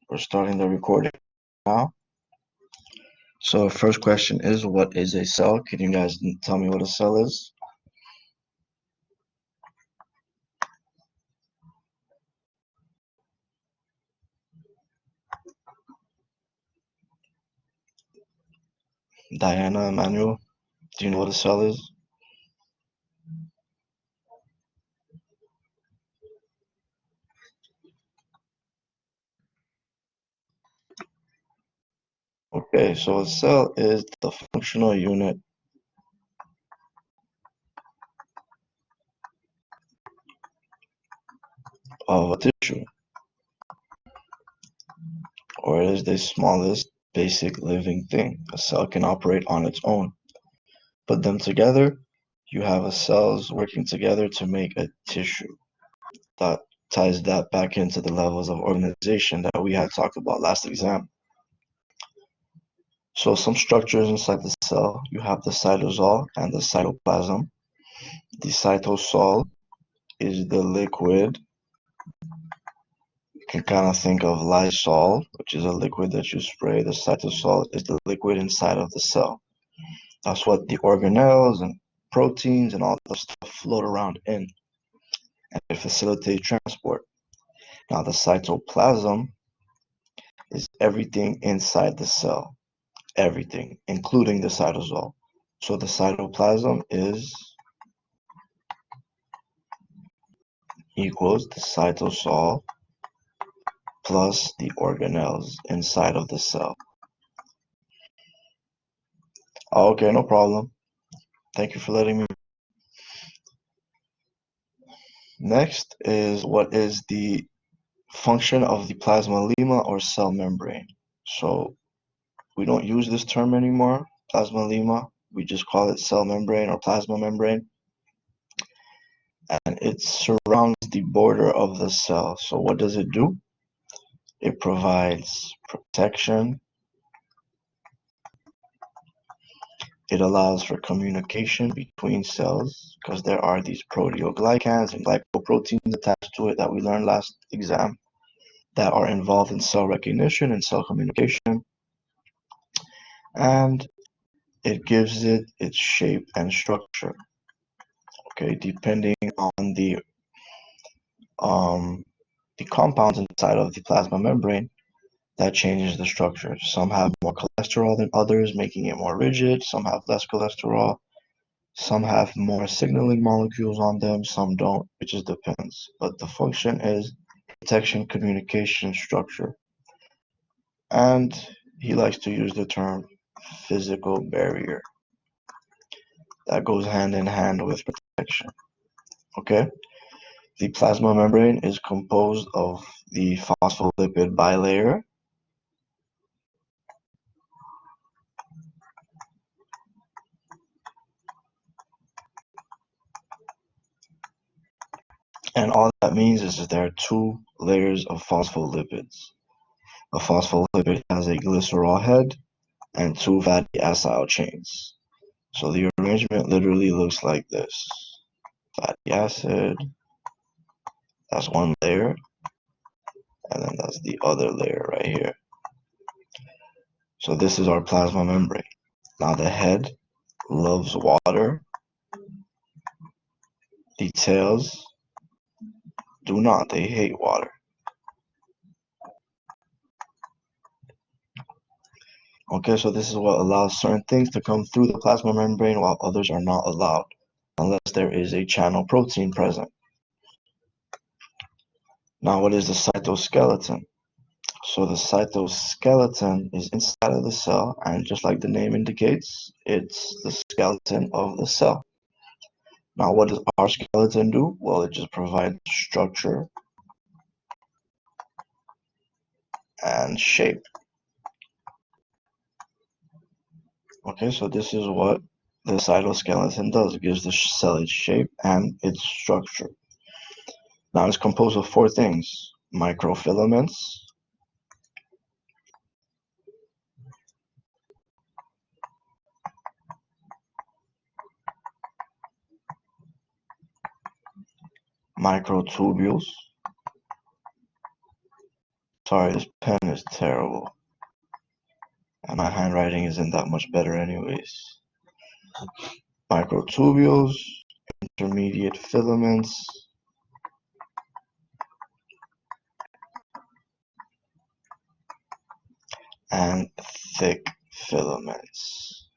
We're starting the recording now. So first question is, what is a cell? Can you guys tell me what a cell is? Diana, Emmanuel, do you know what a cell is? Okay, so a cell is the functional unit of a tissue, or it is the smallest basic living thing. A cell can operate on its own. Put them together, you have a cells working together to make a tissue. That ties that back into the levels of organization that we had talked about last exam. So some structures inside the cell, you have the cytosol and the cytoplasm. The cytosol is the liquid. You can kind of think of Lysol, which is a liquid that you spray. The cytosol is the liquid inside of the cell. That's what the organelles and proteins and all the stuff float around in, and it facilitates transport. Now the cytoplasm is everything inside the cell, everything, including the cytosol. So the cytoplasm is equals the cytosol plus the organelles inside of the cell. Okay, no problem. Thank you for letting me. Next is, what is the function of the plasmalemma or cell membrane? So we don't use this term anymore, plasmalemma. We just call it cell membrane or plasma membrane. And it surrounds the border of the cell. So what does it do? It provides protection. It allows for communication between cells because there are these proteoglycans and glycoproteins attached to it that we learned last exam that are involved in cell recognition and cell communication. And it gives it its shape and structure. Okay, depending on the compounds inside of the plasma membrane, that changes the structure. Some have more cholesterol than others, making it more rigid. Some have less cholesterol. Some have more signaling molecules on them, some don't. It just depends. But the function is protection, communication, structure. And he likes to use the term physical barrier. That goes hand in hand with protection. Okay? The plasma membrane is composed of the phospholipid bilayer, and all that means is that there are two layers of phospholipids. A phospholipid has a glycerol head and two fatty acyl chains. So the arrangement literally looks like this. Fatty acid, that's one layer, and then that's the other layer right here. So this is our plasma membrane. Now the head loves water. The tails do not, they hate water. Okay, so this is what allows certain things to come through the plasma membrane while others are not allowed, unless there is a channel protein present. Now what is the cytoskeleton? So the cytoskeleton is inside of the cell, and just like the name indicates, it's the skeleton of the cell. Now what does our skeleton do? Well, it just provides structure and shape. Okay, so this is what the cytoskeleton does. It gives the cell its shape and its structure. Now it's composed of four things: microfilaments, microtubules. Sorry, this pen handwriting is terrible. And my handwriting isn't that much better anyways. Microtubules, intermediate filaments, and thick filaments.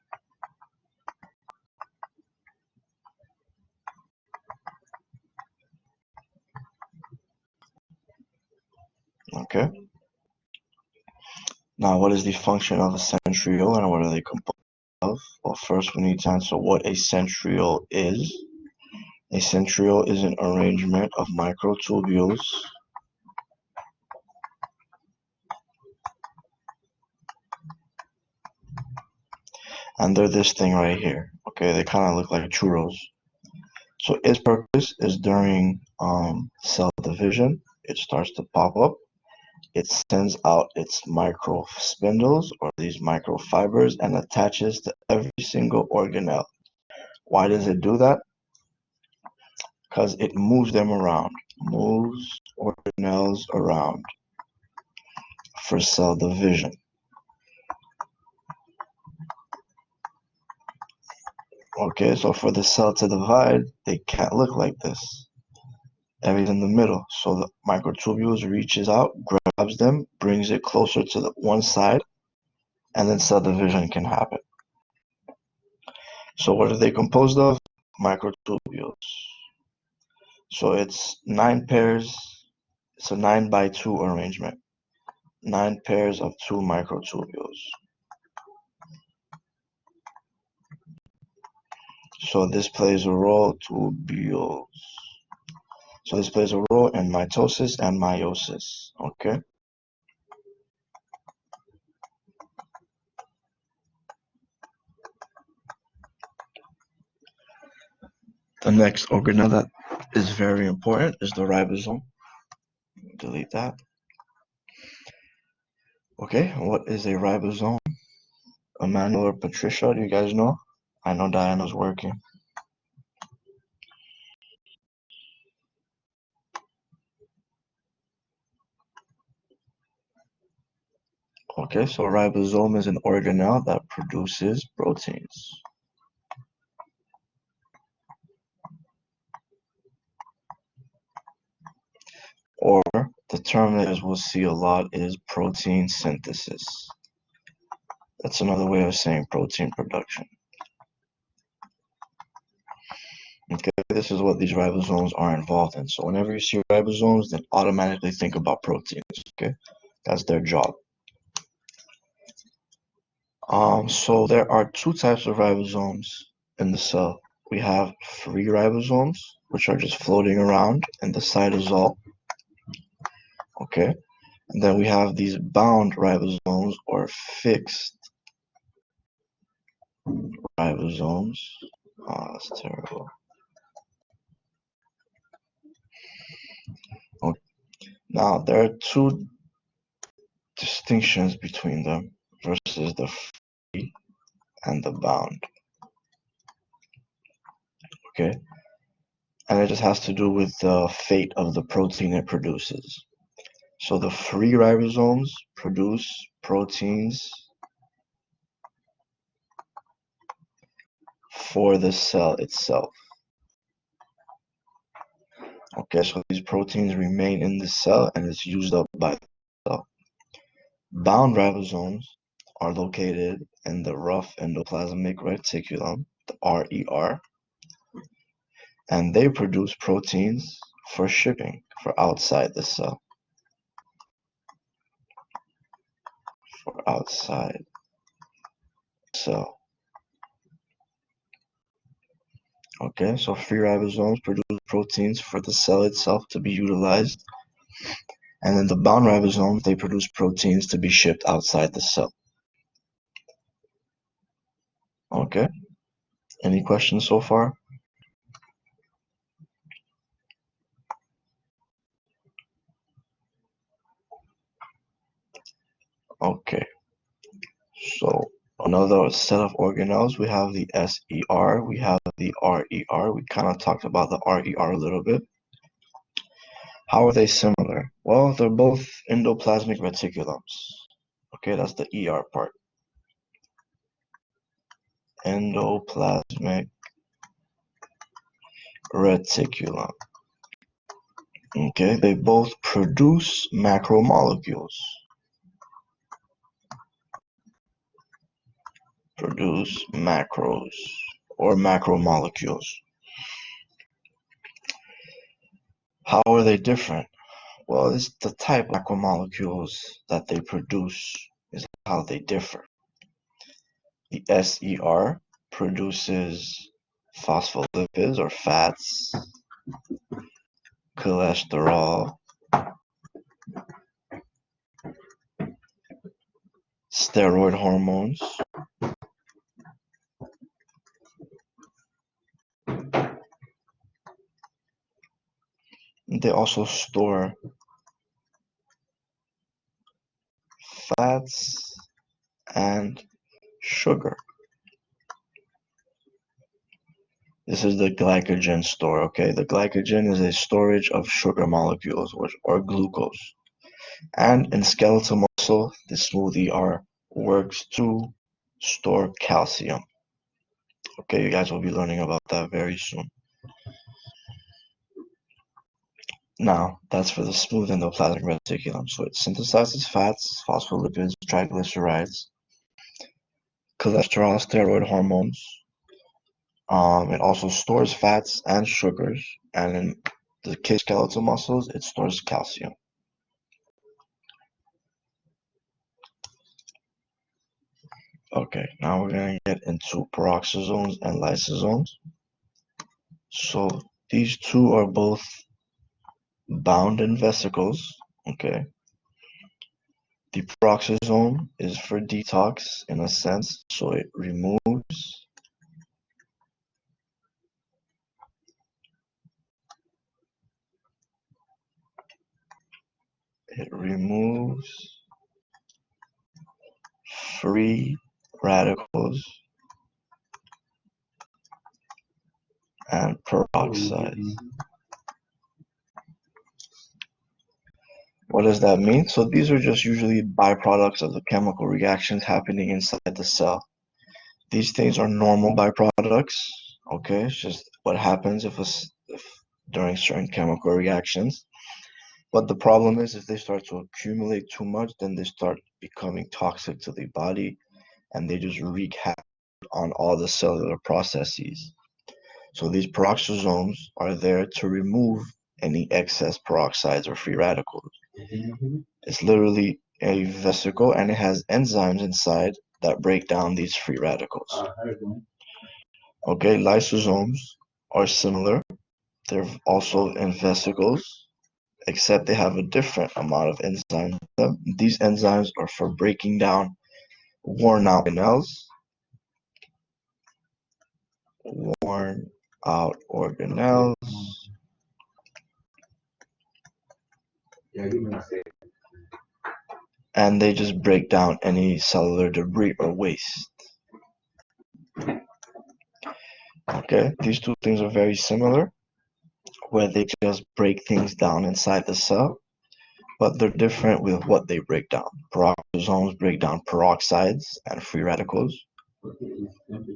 Okay. Now, what is the function of a centriole and what are they composed of? Well, first we need to answer what a centriole is. A centriole is an arrangement of microtubules and they're this thing right here. Okay, they kind of look like churros. So its purpose is during cell division, it starts to pop up. It sends out its micro spindles or these microfibers and attaches to every single organelle. Why does it do that? Because it moves them around, moves organelles around for cell division. Okay, so for the cell to divide, they can't look like this. Everything's in the middle. So the microtubules reaches out, grabs them, brings it closer to the one side, and then cell division can happen. So what are they composed of? Microtubules. So it's 9 pairs. It's a 9x2 arrangement. 9 pairs of 2 microtubules. So this plays a role, tubules. So this plays a role in mitosis and meiosis, okay? The next organelle that is very important is the ribosome. Delete that. Okay, what is a ribosome? Emmanuel or Patricia, do you guys know? I know Diana's working. Okay, so a ribosome is an organelle that produces proteins. Or the term that we'll see a lot is protein synthesis. That's another way of saying protein production. Okay, this is what these ribosomes are involved in. So whenever you see ribosomes, then automatically think about proteins, okay? That's their job. So there are 2 types of ribosomes in the cell. We have free ribosomes, which are just floating around in the cytosol, okay? And then we have these bound ribosomes or fixed ribosomes. Oh, that's terrible. Okay. Now, there are 2 distinctions between them versus the free and the bound. Okay, and it just has to do with the fate of the protein it produces. So the free ribosomes produce proteins for the cell itself. Okay, so these proteins remain in the cell and it's used up by the cell. Bound ribosomes are located in the rough endoplasmic reticulum, the RER, and they produce proteins for shipping for outside the cell. For outside the cell. Okay, so free ribosomes produce proteins for the cell itself to be utilized. And then the bound ribosomes, they produce proteins to be shipped outside the cell. Okay, any questions so far? Okay, so another set of organelles, we have the SER, we have the RER. We kind of talked about the RER a little bit. How are they similar? Well, they're both endoplasmic reticulums. Okay, that's the ER part. Endoplasmic reticulum. Okay, they both produce macromolecules. Produce macros or macromolecules. How are they different? Well, it's the type of macromolecules that they produce is how they differ. The SER produces phospholipids or fats, cholesterol, steroid hormones. They also store fats and sugar. This is the glycogen store, okay? The glycogen is a storage of sugar molecules or glucose. And in skeletal muscle, the smooth ER works to store calcium. Okay, you guys will be learning about that very soon. Now, that's for the smooth endoplasmic reticulum. So it synthesizes fats, phospholipids, triglycerides, cholesterol, steroid hormones. It also stores fats and sugars, and in the case of skeletal muscles, it stores calcium. Okay, now we're going to get into peroxisomes and lysosomes. So these two are both bound in vesicles, okay? The peroxisome is for detox in a sense, so it removes free radicals and peroxides. What does that mean? So these are just usually byproducts of the chemical reactions happening inside the cell. These things are normal byproducts, okay? It's just what happens if during certain chemical reactions. But the problem is if they start to accumulate too much, then they start becoming toxic to the body and they just wreak havoc on all the cellular processes. So these peroxisomes are there to remove any excess peroxides or free radicals. It's literally a vesicle and it has enzymes inside that break down these free radicals. Okay, lysosomes are similar. They're also in vesicles, except they have a different amount of enzymes in them. These enzymes are for breaking down worn out organelles. Worn out organelles. And they just break down any cellular debris or waste. Okay, these two things are very similar, where they just break things down inside the cell, but they're different with what they break down. Peroxisomes break down peroxides and free radicals,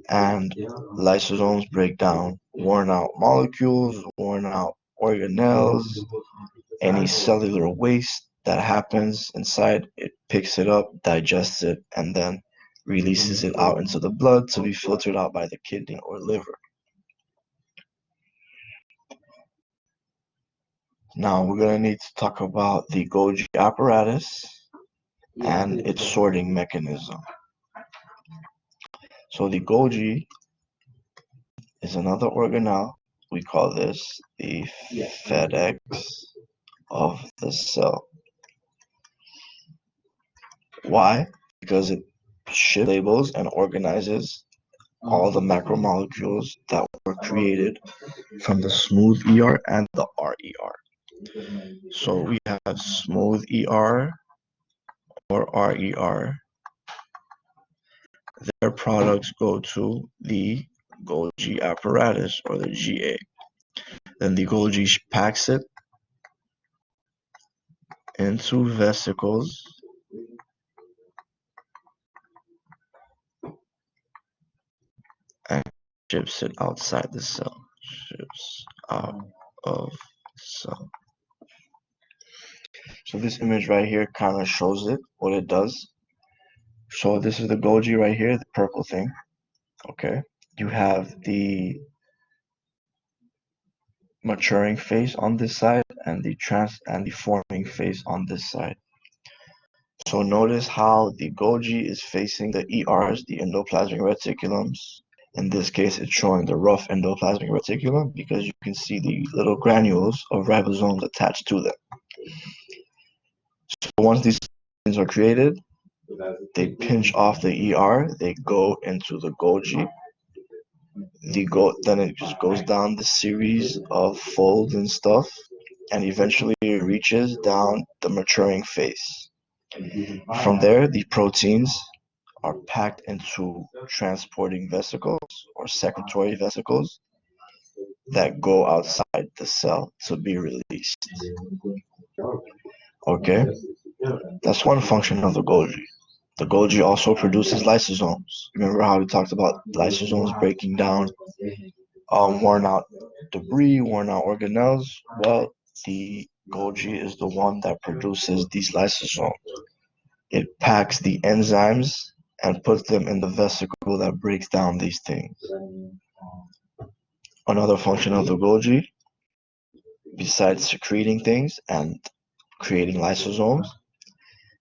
and lysosomes break down worn out molecules, worn out organelles, any cellular waste that happens inside. It picks it up, digests it, and then releases it out into the blood to be filtered out by the kidney or liver. Now we're going to need to talk about the Golgi apparatus and its sorting mechanism. So the Golgi is another organelle. We call this the FedEx of the cell. Why? Because it ships, labels, and organizes all the macromolecules that were created from the smooth ER and the RER. So we have smooth ER or RER. Their products go to the Golgi apparatus or the GA. Then the Golgi packs it into vesicles and ships it outside the cell. Ships out of the cell. So this image right here kind of shows it, what it does. So this is the Golgi right here, the purple thing. Okay. You have the maturing phase on this side and the forming phase on this side. So notice how the Golgi is facing the ERs, the endoplasmic reticulums. In this case, it's showing the rough endoplasmic reticulum because you can see the little granules of ribosomes attached to them. So once these things are created, they pinch off the ER, they go into the Golgi. Then it just goes down the series of folds and stuff, and eventually it reaches down the maturing phase. From there, the proteins are packed into transporting vesicles or secretory vesicles that go outside the cell to be released. Okay, that's one function of the Golgi. The Golgi also produces lysosomes. Remember how we talked about lysosomes breaking down worn out debris, worn out organelles? Well, the Golgi is the one that produces these lysosomes. It packs the enzymes and puts them in the vesicle that breaks down these things. Another function of the Golgi, besides secreting things and creating lysosomes,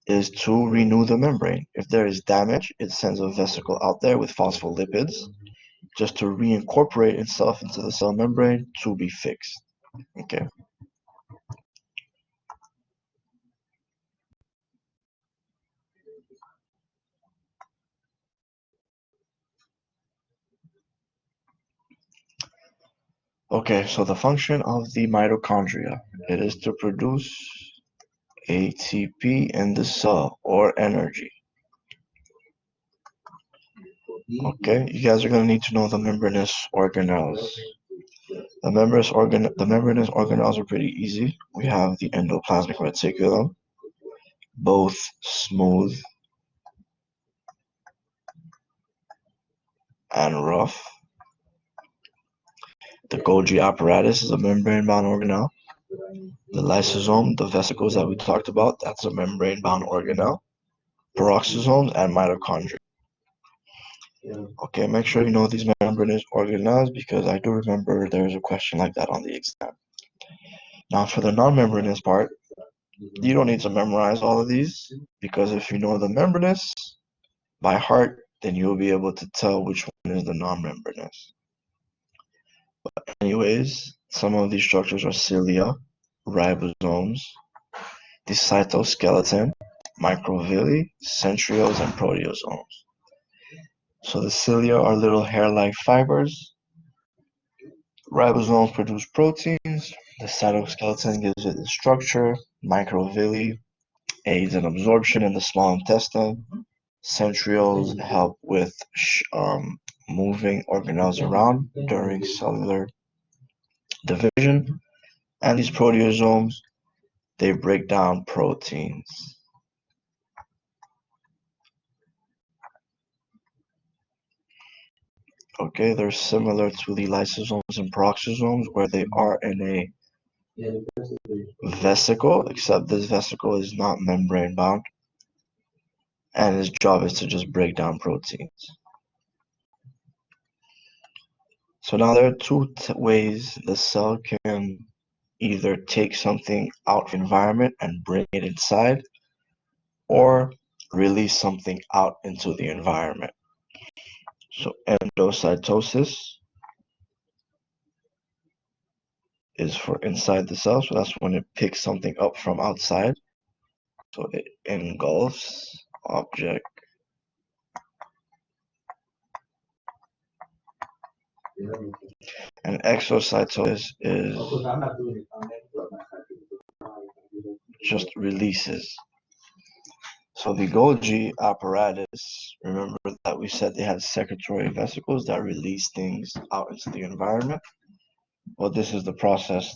is to renew the membrane. If there is damage, it sends a vesicle out there with phospholipids just to reincorporate itself into the cell membrane to be fixed. Okay. Okay, so the function of the mitochondria, it is to produce ATP in the cell or energy. Okay, you guys are going to need to know the membranous organelles. The membranous organelles are pretty easy. We have the endoplasmic reticulum, both smooth and rough. The Golgi apparatus is a membrane-bound organelle. The lysosome, the vesicles that we talked about, that's a membrane-bound organelle. Peroxisomes and mitochondria. Okay, make sure you know these membranous organelles because I do remember there's a question like that on the exam. Now for the non-membranous part, you don't need to memorize all of these because if you know the membranous by heart, then you'll be able to tell which one is the non-membranous. But anyways, some of these structures are cilia, ribosomes, the cytoskeleton, microvilli, centrioles, and proteasomes. So the cilia are little hair-like fibers. Ribosomes produce proteins. The cytoskeleton gives it the structure. Microvilli aids in absorption in the small intestine. Centrioles help with moving organelles around during cellular division. And these proteasomes, they break down proteins. Okay, they're similar to the lysosomes and peroxisomes where they are in a vesicle, except this vesicle is not membrane bound, and its job is to just break down proteins. So now there are two ways the cell can either take something out of the environment and bring it inside, or release something out into the environment. So endocytosis is for inside the cell, so that's when it picks something up from outside. So it engulfs object. And exocytosis is just releases. So the Golgi apparatus, remember that we said they had secretory vesicles that release things out into the environment? Well, this is the process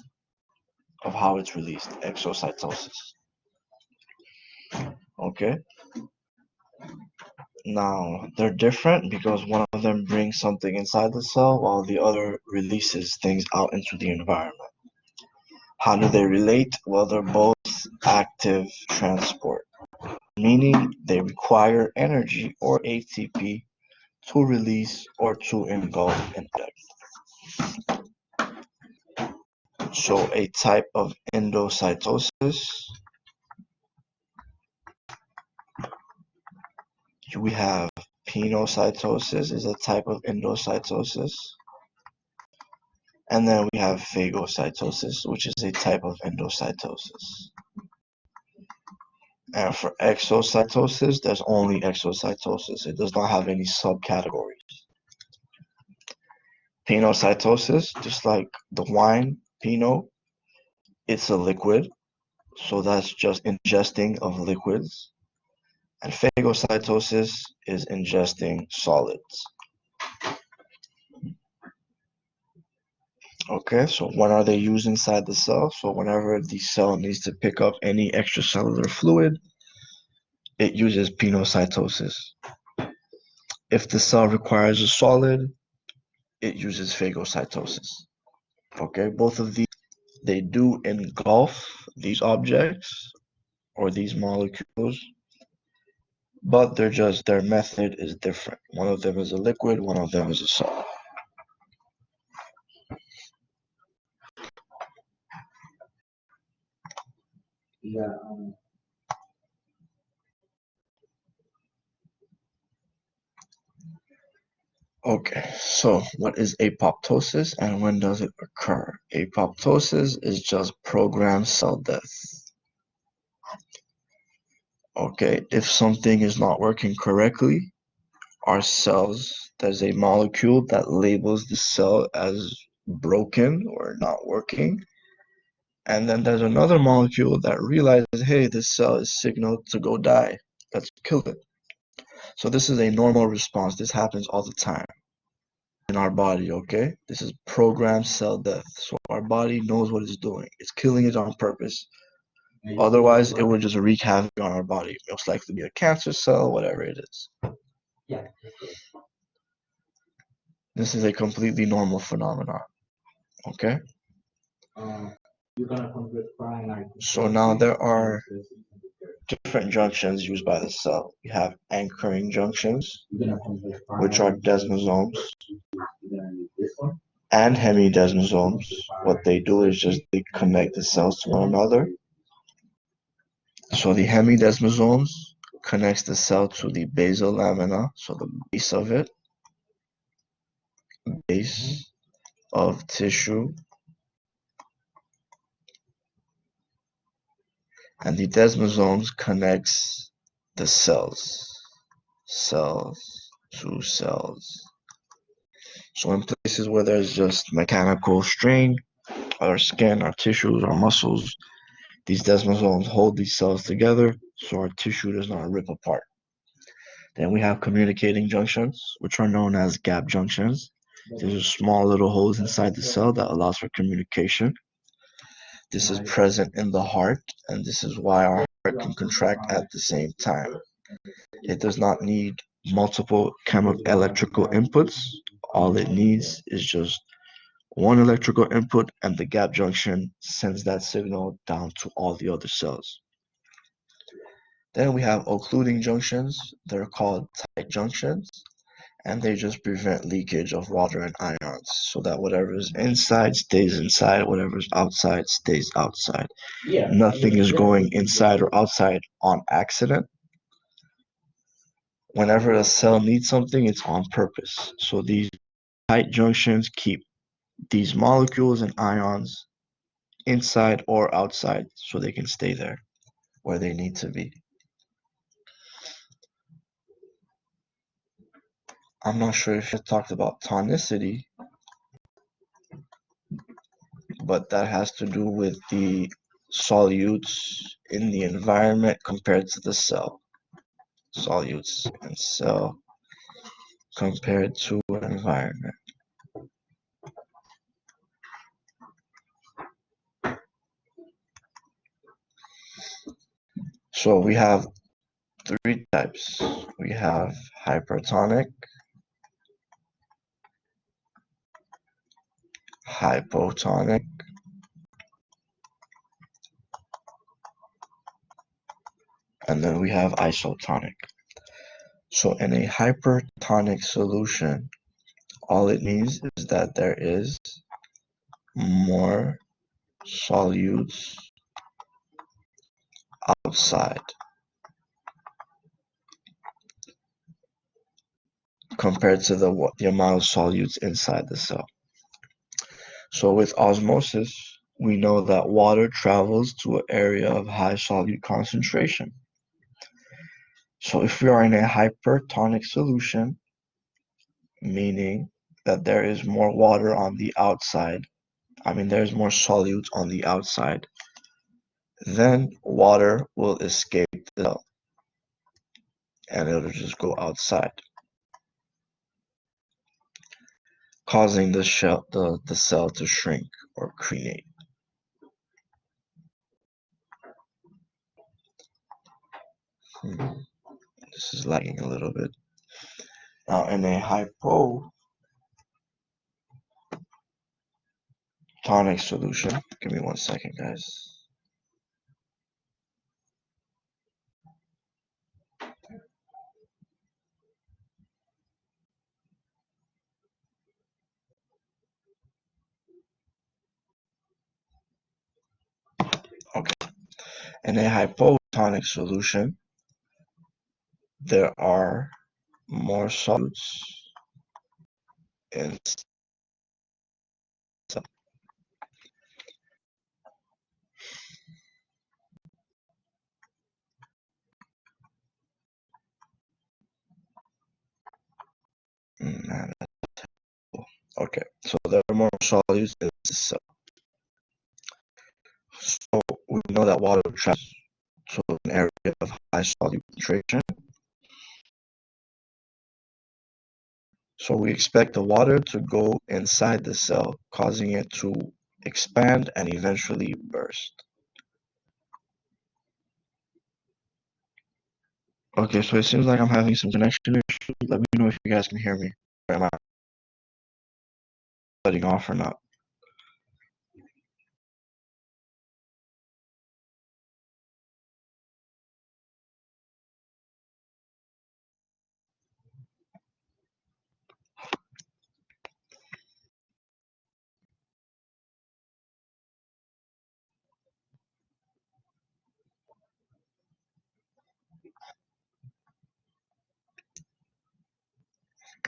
of how it's released, exocytosis. Okay. Now, they're different because one of them brings something inside the cell while the other releases things out into the environment. How do they relate? Well, they're both active transport, meaning they require energy or ATP to release or to engulf an object. So a type of endocytosis, we have pinocytosis is a type of endocytosis. And then we have phagocytosis, which is a type of endocytosis. And for exocytosis, there's only exocytosis. It does not have any subcategories. Pinocytosis, just like the wine, Pinot, it's a liquid. So that's just ingesting of liquids. And phagocytosis is ingesting solids. Okay, so when are they used inside the cell? So whenever the cell needs to pick up any extracellular fluid, it uses pinocytosis. If the cell requires a solid, it uses phagocytosis. Okay, both of these, they do engulf these objects or these molecules, but their method is different. One of them is a liquid, one of them is a solid. Yeah. Okay, so what is apoptosis and when does it occur? Apoptosis is just programmed cell death. Okay, if something is not working correctly, our cells, there's a molecule that labels the cell as broken or not working. And then there's another molecule that realizes, hey, this cell is signaled to go die. Let's kill it. So this is a normal response. This happens all the time in our body, okay? This is programmed cell death. So our body knows what it's doing. It's killing it on purpose. Otherwise, it would just wreak havoc on our body. Most likely be a cancer cell, whatever it is. Yeah. This is a completely normal phenomenon, okay? You're gonna convert cyanide. So now there are different junctions used by the cell. We have anchoring junctions, which are desmosomes, and hemidesmosomes. What they do is just they connect the cells to one another. So the hemidesmosomes connects the cell to the basal lamina, so the base of it, base of tissue, and the desmosomes connects the cells to cells. So in places where there's just mechanical strain, our skin, our tissues, our muscles, these desmosomes hold these cells together so our tissue does not rip apart. Then we have communicating junctions, which are known as gap junctions. These are small little holes inside the cell that allows for communication. This is present in the heart, and this is why our heart can contract at the same time. It does not need multiple electrical inputs. All it needs is just one electrical input, and the gap junction sends that signal down to all the other cells. Then we have occluding junctions. They're called tight junctions, and they just prevent leakage of water and ions so that whatever is inside stays inside, whatever is outside stays outside. Nothing is going inside or outside on accident. Whenever a cell needs something, it's on purpose. So these tight junctions keep these molecules and ions inside or outside so they can stay there where they need to be. I'm not sure if you talked about tonicity, but that has to do with the solutes in the environment compared to the cell. Solutes in cell compared to environment. So we have three types. We have hypertonic, hypotonic, and then we have isotonic. So in a hypertonic solution, all it means is that there is more solutes outside compared to the amount of solutes inside the cell. So with osmosis, we know that water travels to an area of high solute concentration. So if we are in a hypertonic solution, meaning that there is more water on the outside, there's more solutes on the outside, then water will escape the cell and it'll just go outside, causing the cell to shrink or crenate. This is lagging a little bit. Now in a hypotonic solution, give me 1 second, guys. Okay. In a hypotonic solution, there are more solutes in cell. Okay, so there are more solutes in the cell. So we know that water travels to an area of high solute concentration. So we expect the water to go inside the cell, causing it to expand and eventually burst. Okay, so it seems like I'm having some connection issues. Let me know if you guys can hear me. Or am I cutting off or not?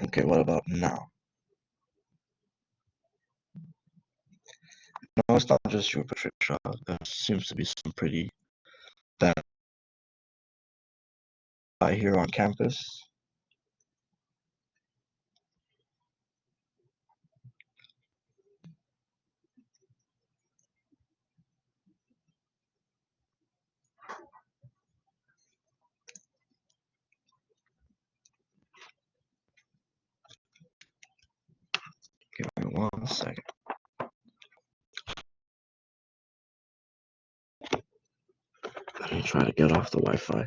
Okay, what about now? No, it's not just you, Patricia. There seems to be some pretty bad here on campus. Give me 1 second. Let me try to get off the Wi-Fi.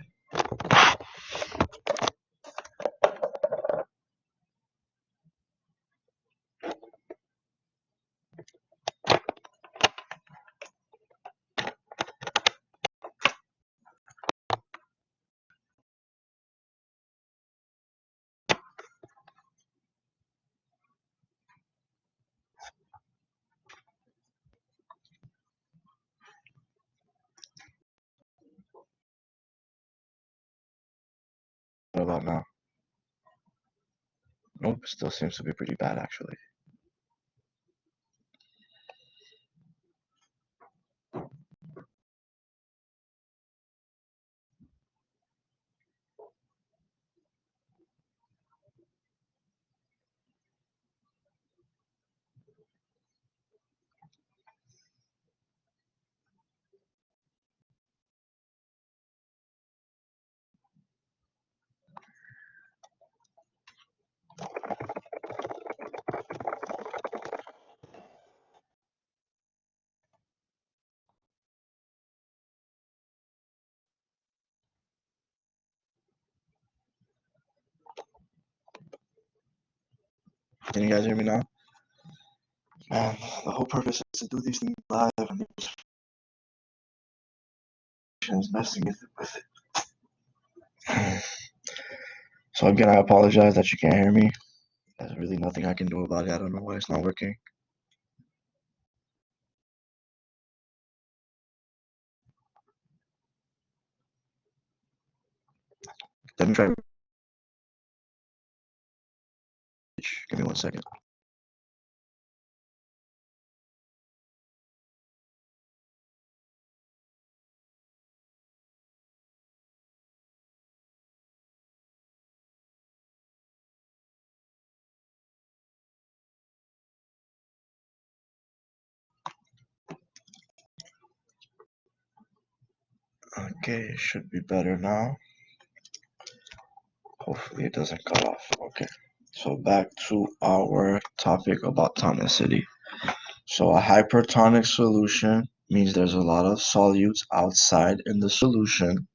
What about now? Nope, it still seems to be pretty bad actually. Can you guys hear me now? Man, the whole purpose is to do these things live, and these is messing with it. So again, I apologize that you can't hear me. There's really nothing I can do about it. I don't know why it's not working. Let me try. Give me 1 second. Okay, it should be better now. Hopefully it doesn't cut off. Okay, so back to our topic about tonicity. So a hypertonic solution means there's a lot of solutes outside in the solution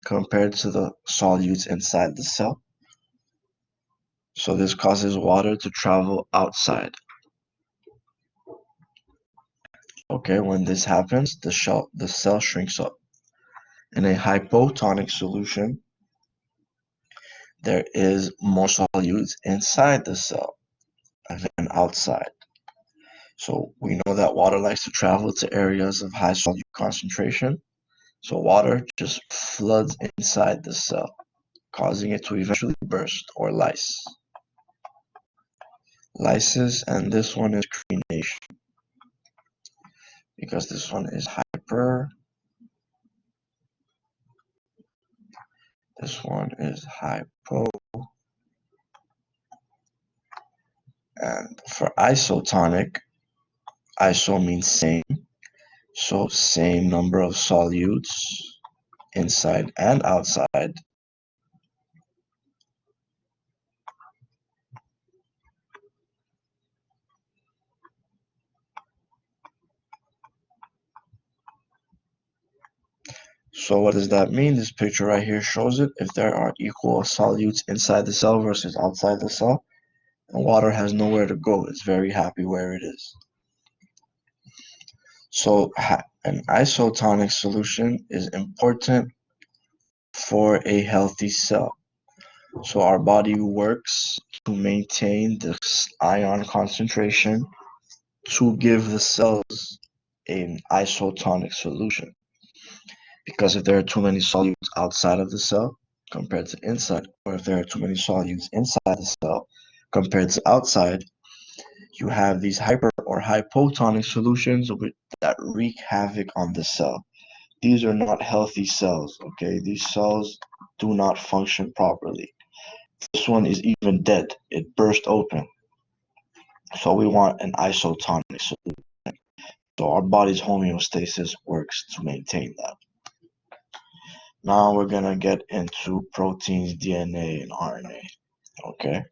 compared to the solutes inside the cell. So this causes water to travel outside. Okay, when this happens, the cell shrinks up. In a hypotonic solution, there is more solutes inside the cell than outside. So we know that water likes to travel to areas of high solute concentration. So water just floods inside the cell, causing it to eventually burst or lyse. Lysis, and this one is crenation, because this one is hyper, this one is hypo, and for isotonic, iso means same, so same number of solutes inside and outside. So what does that mean? This picture right here shows it. If there are equal solutes inside the cell versus outside the cell, and water has nowhere to go, it's very happy where it is. So an isotonic solution is important for a healthy cell. So our body works to maintain this ion concentration to give the cells an isotonic solution. Because if there are too many solutes outside of the cell compared to inside, or if there are too many solutes inside the cell compared to outside, you have these hyper or hypotonic solutions that wreak havoc on the cell. These are not healthy cells, okay? These cells do not function properly. This one is even dead. It burst open. So we want an isotonic solution. So our body's homeostasis works to maintain that. Now we're gonna get into proteins, DNA, and RNA, okay?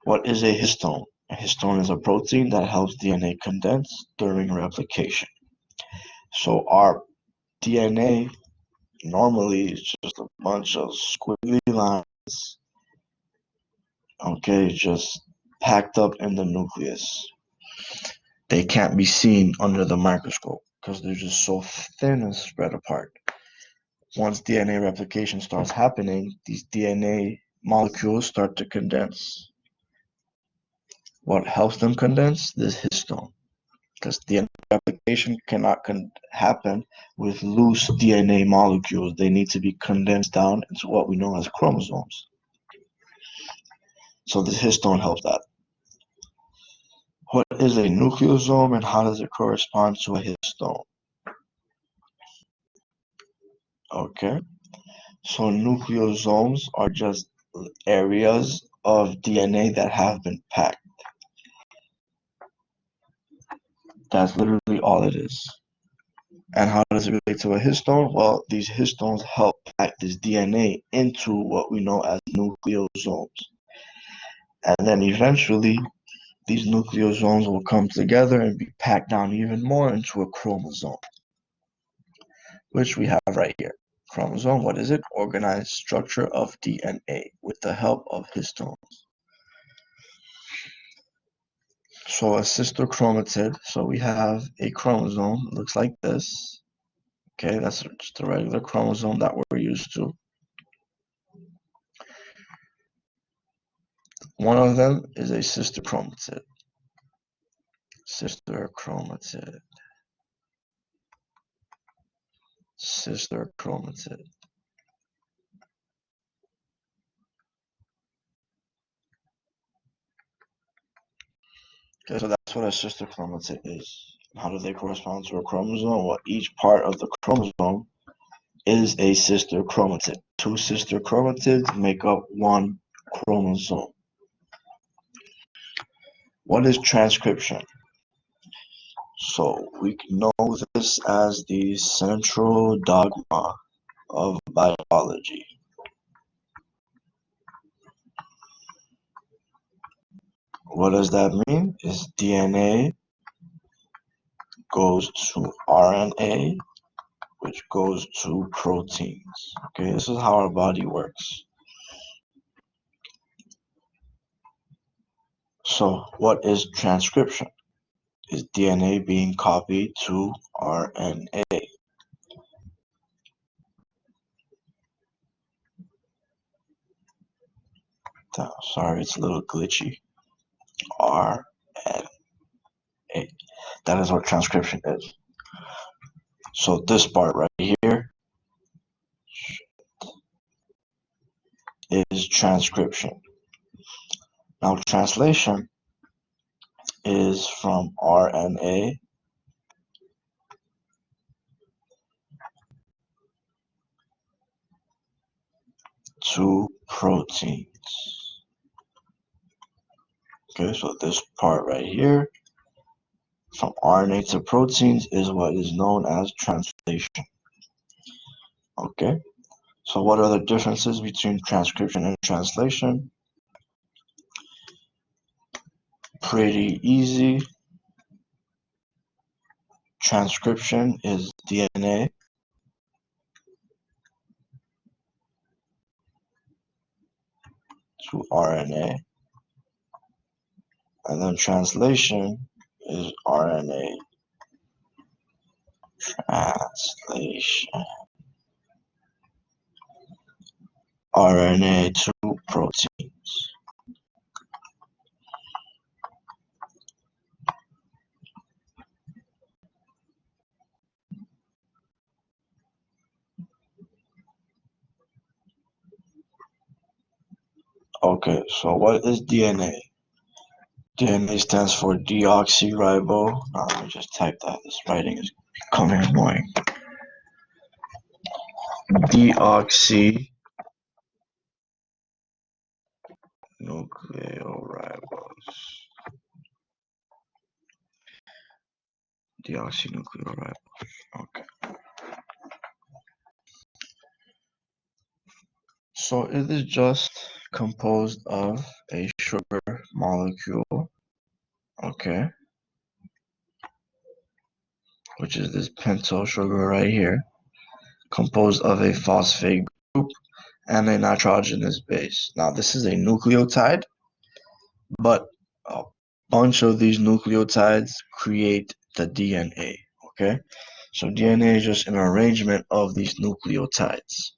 What is a histone? A histone is a protein that helps DNA condense during replication. So our DNA normally is just a bunch of squiggly lines, okay, just packed up in the nucleus. They can't be seen under the microscope because they're just so thin and spread apart. Once DNA replication starts happening, these DNA molecules start to condense. What helps them condense? This histone. Because DNA replication cannot happen with loose DNA molecules. They need to be condensed down into what we know as chromosomes. So this histone helps that. What is a nucleosome and how does it correspond to a histone? Okay, so nucleosomes are just areas of DNA that have been packed. That's literally all it is. And how does it relate to a histone? Well, these histones help pack this DNA into what we know as nucleosomes. And then eventually, these nucleosomes will come together and be packed down even more into a chromosome, which we have right here. Chromosome, what is it? Organized structure of DNA with the help of histones. So a sister chromatid, so we have a chromosome, looks like this. Okay, that's just a regular chromosome that we're used to. One of them is a sister chromatid. Sister chromatid. Sister chromatid. Okay, so that's what a sister chromatid is. How do they correspond to a chromosome? Well, each part of the chromosome is a sister chromatid. Two sister chromatids make up one chromosome. What is transcription? So we know this as the central dogma of biology. What does that mean? Is DNA goes to RNA, which goes to proteins. Okay, this is how our body works. So what is transcription? Is DNA being copied to RNA. Sorry, it's a little glitchy. RNA. That is what transcription is. So this part right here is transcription. Now translation is from RNA to proteins. Okay, so this part right here, from RNA to proteins, is what is known as translation. Okay, so what are the differences between transcription and translation? Pretty easy. Transcription is DNA to RNA, and then translation is RNA translation. RNA to proteins. Okay, so what is DNA? DNA stands for deoxyribo. Now let me just type that. This writing is becoming annoying. Deoxynucleoribose. Deoxynucleoribose. Okay. So it is just composed of a sugar molecule, okay, which is this pentyl sugar right here, composed of a phosphate group and a nitrogenous base. Now this is a nucleotide, but a bunch of these nucleotides create the DNA, okay? So DNA is just an arrangement of these nucleotides.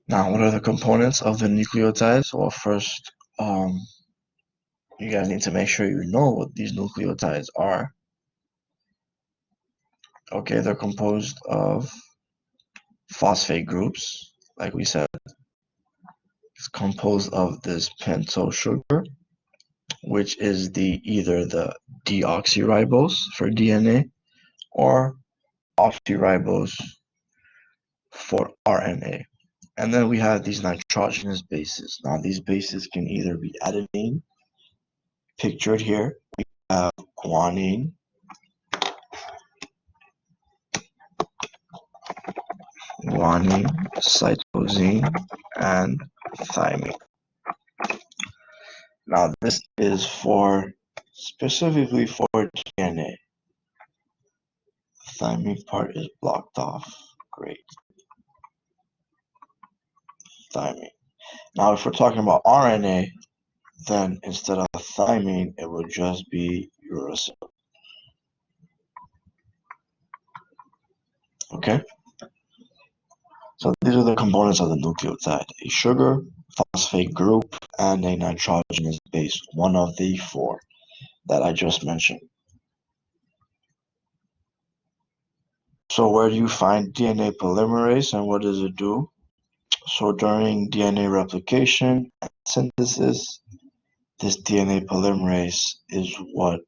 Now, what are the components of the nucleotides? Well, first, you guys need to make sure you know what these nucleotides are. Okay, they're composed of phosphate groups, like we said. It's composed of this pentyl sugar, which is either the deoxyribose for DNA or oxyribose for RNA. And then we have these nitrogenous bases. Now these bases can either be adenine, pictured here. We have guanine, cytosine, and thymine. Now this is specifically for DNA. The thymine part is blocked off. Great. Thymine. Now, if we're talking about RNA, then instead of thymine, it would just be uracil. Okay? So these are the components of the nucleotide: a sugar, phosphate group, and a nitrogenous base, one of the four that I just mentioned. So where do you find DNA polymerase and what does it do? So during DNA replication and synthesis, this DNA polymerase is what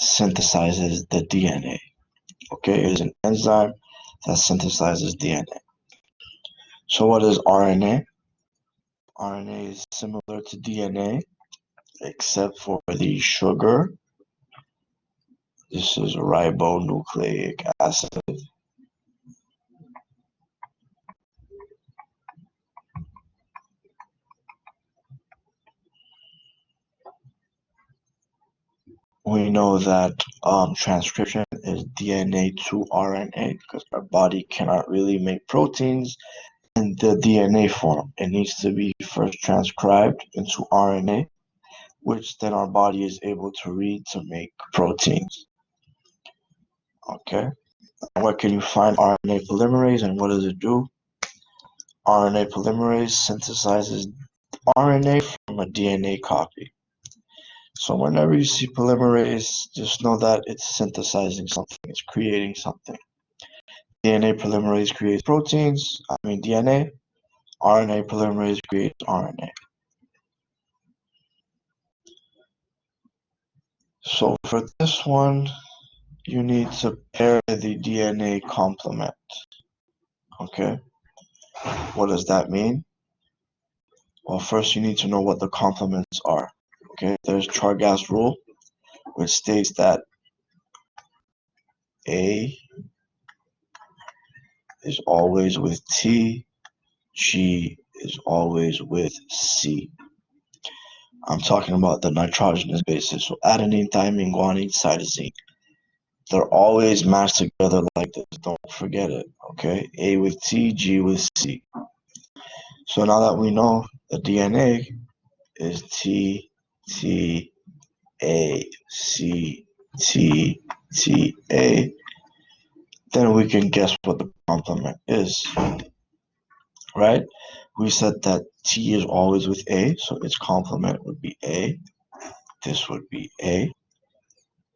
synthesizes the DNA. Okay, it is an enzyme that synthesizes DNA. So what is RNA? RNA is similar to DNA, except for the sugar. This is ribonucleic acid. We know that transcription is DNA to RNA because our body cannot really make proteins in the DNA form. It needs to be first transcribed into RNA, which then our body is able to read to make proteins. Okay, where can you find RNA polymerase and what does it do? RNA polymerase synthesizes RNA from a DNA copy. So whenever you see polymerase, just know that it's synthesizing something, it's creating something. DNA polymerase creates proteins, DNA. RNA polymerase creates RNA. So for this one, you need to pair the DNA complement. Okay, what does that mean? Well, first you need to know what the complements are. Okay, there's Chargas rule, which states that A is always with T, G is always with C. I'm talking about the nitrogenous bases, so adenine, thymine, guanine, cytosine. They're always matched together like this. Don't forget it, okay? A with T, G with C. So now that we know the DNA is T, T, A, C, T, T, A, then we can guess what the complement is, right? We said that T is always with A, so its complement would be A. This would be A.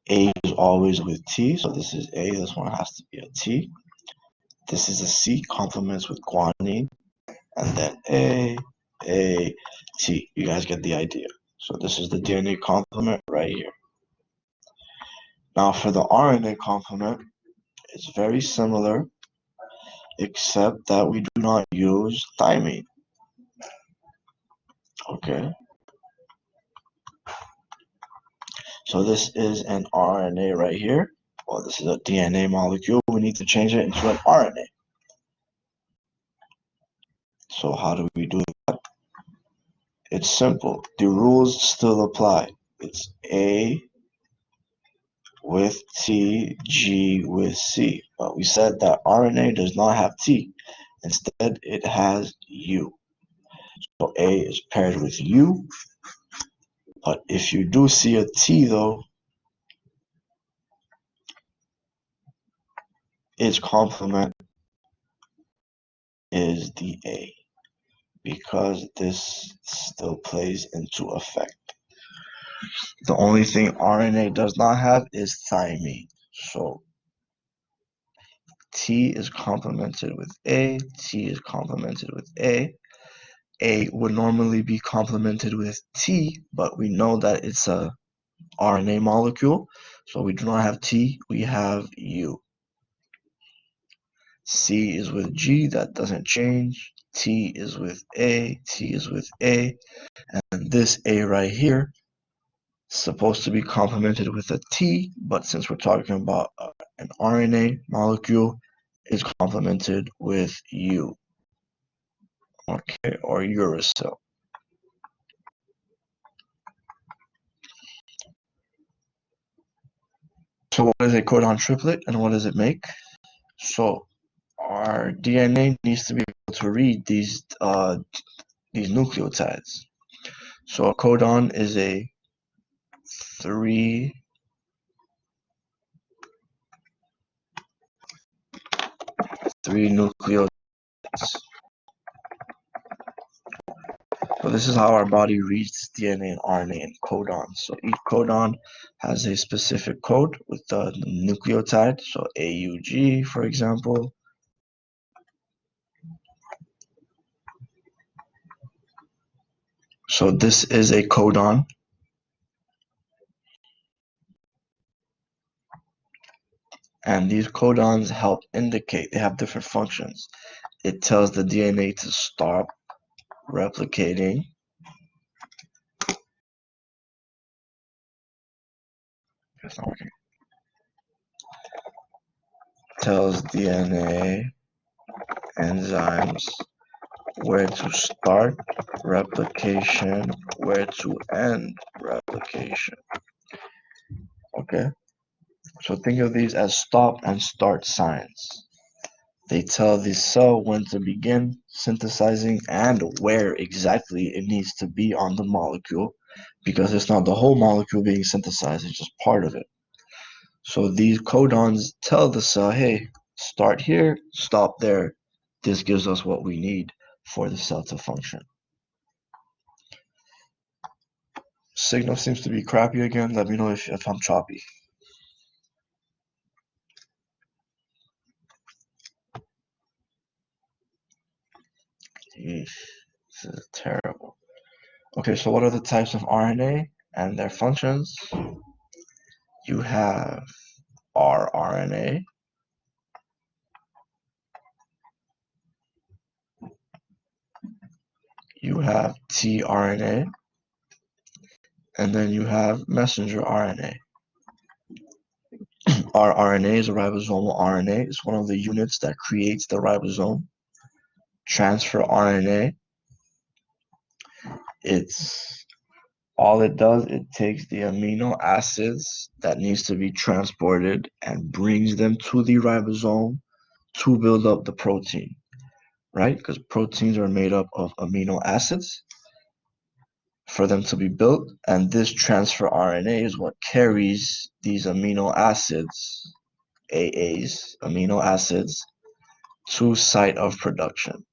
A is always with T, so this is A. This one has to be a T. This is a C, complements with guanine, and then A, T. You guys get the idea. So this is the DNA complement right here. Now for the RNA complement, it's very similar, except that we do not use thymine. Okay. So this is an RNA right here. Well, this is a DNA molecule. We need to change it into an RNA. So how do we do that? It's simple. The rules still apply. It's A with T, G with C. But we said that RNA does not have T. Instead, it has U. So A is paired with U. But if you do see a T though, its complement is the A, because this still plays into effect. The only thing RNA does not have is thymine. So T is complemented with A, T is complemented with A. A would normally be complemented with T, but we know that it's a RNA molecule, so we do not have T, we have U. C is with G, that doesn't change. T is with A, T is with A, and this A right here is supposed to be complemented with a T, but since we're talking about an RNA molecule, is complemented with U, okay, or uracil. So what is a codon triplet and what does it make? So our DNA needs to be able to read these these nucleotides. So a codon is a three nucleotides. So this is how our body reads DNA and RNA in codons. So each codon has a specific code with the nucleotide. So AUG, for example. So this is a codon. And these codons help indicate, they have different functions. It tells the DNA to stop replicating. It's not working. Tells DNA enzymes where to start replication, where to end replication. Okay, so think of these as stop and start signs. They tell the cell when to begin synthesizing and where exactly it needs to be on the molecule, because it's not the whole molecule being synthesized, it's just part of it. So these codons tell the cell, hey, start here, stop there. This gives us what we need for the cell to function. Signal seems to be crappy again. Let me know if I'm choppy. Yeesh, this is terrible. Okay, so what are the types of RNA and their functions? You have rRNA, you have tRNA, and then you have messenger RNA. rRNA is a ribosomal RNA. It's one of the units that creates the ribosome. Transfer RNA, it's all it does, it takes the amino acids that needs to be transported and brings them to the ribosome to build up the protein, right? Because proteins are made up of amino acids for them to be built, and this transfer RNA is what carries these amino acids, AAs, amino acids, to site of production.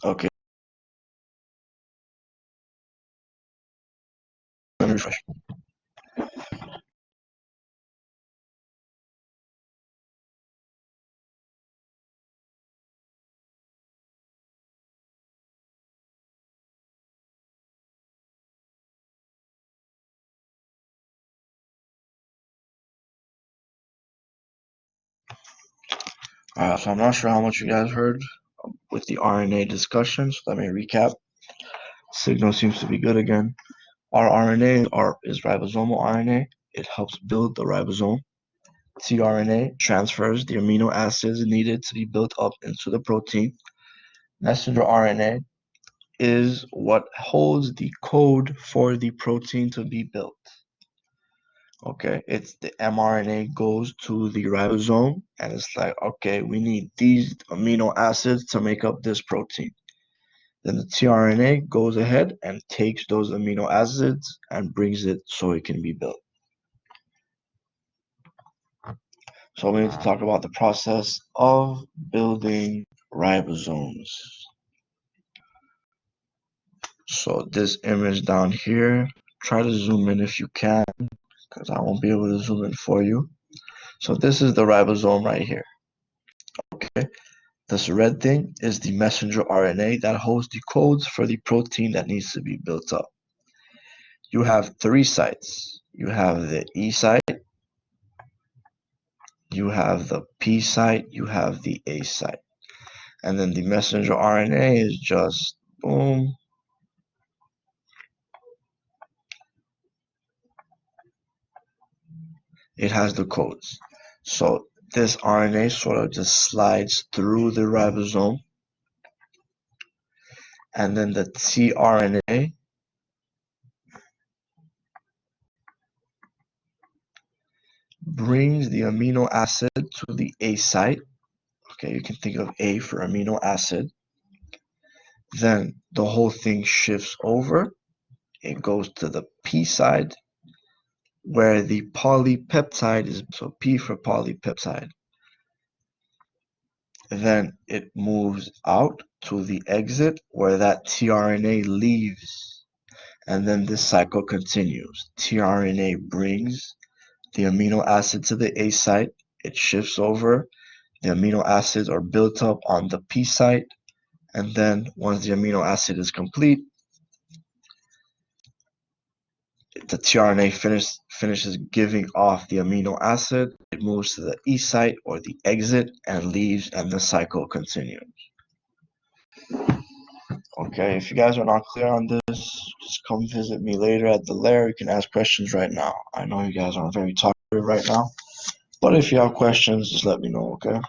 Okay, let me refresh. So I'm not sure how much you guys heard with the RNA discussion, so let me recap. Signal seems to be good again. Our RNA is ribosomal RNA. It helps build the ribosome. tRNA transfers the amino acids needed to be built up into the protein. Messenger RNA is what holds the code for the protein to be built. Okay, it's the mRNA goes to the ribosome and it's like, okay, we need these amino acids to make up this protein. Then the tRNA goes ahead and takes those amino acids and brings it so it can be built. So we need to talk about the process of building ribosomes. So this image down here, try to zoom in if you can, because I won't be able to zoom in for you. So this is the ribosome right here. Okay, this red thing is the messenger RNA that holds the codes for the protein that needs to be built up. You have three sites. You have the E site, you have the P site, you have the A site. And then the messenger RNA is just boom. It has the codes. So this RNA sort of just slides through the ribosome. And then the tRNA brings the amino acid to the A site. Okay, you can think of A for amino acid. Then the whole thing shifts over. It goes to the P side where the polypeptide is, so P for polypeptide. Then it moves out to the exit where that tRNA leaves. And then this cycle continues. tRNA brings the amino acid to the A site. It shifts over. The amino acids are built up on the P site. And then once the amino acid is complete, the tRNA finishes giving off the amino acid. It moves to the E site or the exit and leaves, and the cycle continues. Okay, if you guys are not clear on this, just come visit me later at the lair. You can ask questions right now. I know you guys aren't very talkative right now, but if you have questions, just let me know, okay?